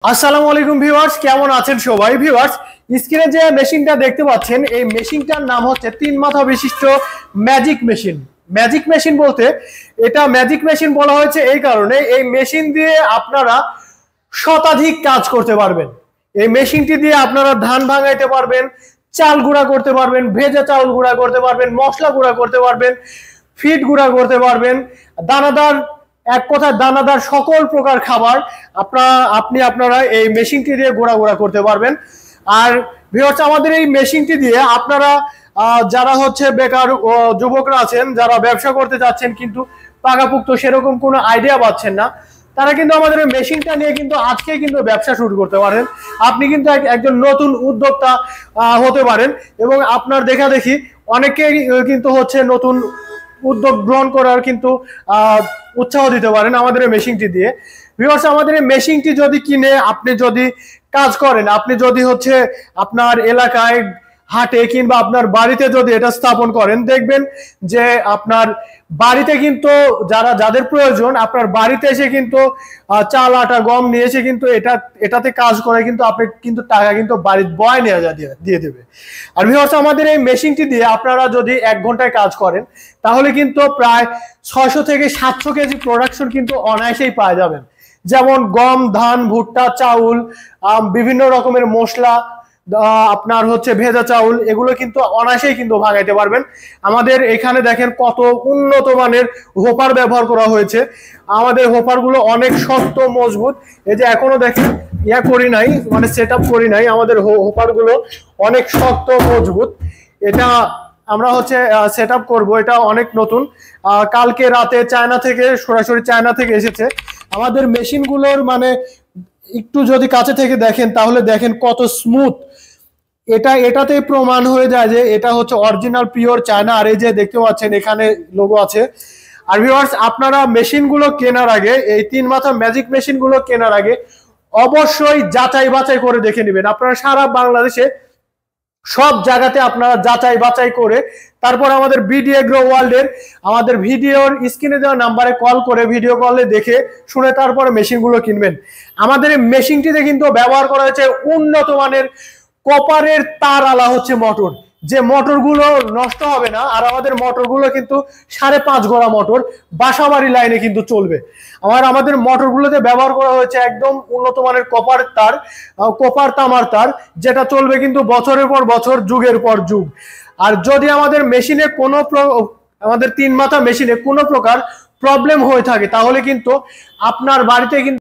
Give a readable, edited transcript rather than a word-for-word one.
আসসালামু আলাইকুম ভিউয়ার্স, কেমন আছেন সবাই? ভিউয়ার্স, স্ক্রিনে যে মেশিনটা দেখতে পাচ্ছেন এই মেশিনটার নাম হচ্ছে 3 মাথা বিশিষ্ট ম্যাজিক মেশিন। ম্যাজিক মেশিন বলতে এটা ম্যাজিক মেশিন বলা হয়েছে এই কারণে, এই মেশিন দিয়ে আপনারা শতাধিক কাজ করতে পারবেন। এই মেশিনটি দিয়ে আপনারা ধান ভাঙাইতে পারবেন, চাল গুঁড়া করতে পারবেন, ভেজা চাল গুঁড়া করতে পারবেন, মশলা গুঁড়া করতে পারবেন, ফিড গুঁড়া করতে পারবেন, দানাদার, এক কথায় দানাদার সকল প্রকার খাবার আপনারা এই মেশিনটি দিয়ে গুঁড়া গুঁড়া করতে পারবেন। আর ভিউয়ার্স, আমাদের এই মেশিনটি দিয়ে আপনারা যারা হচ্ছে বেকার যুবকরা আছেন, যারা ব্যবসা করতে যাচ্ছেন কিন্তু পাকাপুক্ত সেরকম কোনো আইডিয়া পাচ্ছেন না, তারা কিন্তু আমাদের এই মেশিনটা নিয়ে কিন্তু আজকে কিন্তু ব্যবসা শুরু করতে পারেন। আপনি কিন্তু একজন নতুন উদ্যোক্তা হতে পারেন এবং আপনার দেখা দেখি অনেকেই কিন্তু হচ্ছে নতুন উদ্যোগ গ্রহণ করার কিন্তু উৎসাহ দিতে পারেন আমাদের এই মেশিনটি দিয়ে। ভিউয়ার্স, আমাদের এই মেশিনটি যদি কিনে আপনি যদি কাজ করেন, আপনি যদি হচ্ছে আপনার এলাকায় হাটে কিংবা আপনার বাড়িতে যদি এটা স্থাপন করেন, দেখবেন যে আপনার বাড়িতে কিন্তু যাদের প্রয়োজন আপনার বাড়িতে এসে কিন্তু চাল আটা গম নিয়ে এসে কিন্তু এটাতে কাজ করে কিন্তু আপনি কিন্তু টাকা কিন্তু বাড়ির বয় নিয়ে দিয়ে দেবে। আর ভিউয়ার্স, আমাদের এই মেশিনটি দিয়ে আপনারা যদি 1 ঘন্টায় কাজ করেন তাহলে কিন্তু প্রায় 600 থেকে 700 কেজি প্রোডাকশন কিন্তু অনায়াসেই পাওয়া যাবেন। যেমন গম, ধান, ভুট্টা, চাউল, বিভিন্ন রকমের মশলা, আপনার হচ্ছে ভেজা চাউল, এগুলো কিন্তু অনায়াসেই কিন্তু ভাঙাইতে পারবেন। আমাদের এখানে দেখেন কত উন্নত মানের হোপার ব্যবহার করা হয়েছে। আমাদের হোপার গুলো অনেক শক্ত মজবুত। এই যে এখনো দেখেন করি নাই, মানে সেট আপ করি নাই, আমাদের হোপার গুলো অনেক শক্ত মজবুত। এটা আমরা হচ্ছে সেট আপ করবো, এটা অনেক নতুন। কালকে রাতে সরাসরি চায়না থেকে এসেছে। আমাদের মেশিন গুলোর মানে একটু যদি কাছে থেকে দেখেন তাহলে দেখেন কত স্মুথ। এটাতে প্রমাণ হয়ে যায় যে এটা হচ্ছে অরিজিনাল পিওর চায়না। আর এই যে দেখতে পাচ্ছেন এখানে লোগো আছে। আর ভিউয়ার্স, আপনারা মেশিনগুলো কেনার আগে, এই 3 মাথা ম্যাজিক মেশিনগুলো কেনার আগে অবশ্যই যাচাই বাছাই করে দেখে নেবেন। আপনারা সারা বাংলাদেশে সব জায়গাতে আপনারা যাচাই বাছাই করে তারপর আমাদের বিডি এগ্রো ওয়ার্ল্ডের আমাদের ভিডিওর স্ক্রিনে দেওয়া নাম্বারে কল করে ভিডিও কলে দেখে শুনে তারপরে মেশিনগুলো কিনবেন। আমাদের এই মেশিনটিতে কিন্তু ব্যবহার করা হয়েছে উন্নত মানের কপারের তার আলা হচ্ছে মোটর, যে মোটরগুলো নষ্ট হবে না। আর আমাদের মোটরগুলো কিন্তু 5.5 গড়া মোটর, বাসাবাড়ি লাইনে কিন্তু চলবে। আমাদের মোটরগুলোতে ব্যবহার করা হয়েছে একদম উন্নত মানের কপার তামার তার, যেটা চলবে কিন্তু বছরের পর বছর, যুগের পর যুগ। আর যদি আমাদের মেশিনে আমাদের 3 মাথা মেশিনে কোনো প্রকার প্রবলেম হয়ে থাকে তাহলে কিন্তু আপনার বাড়িতে কিন্তু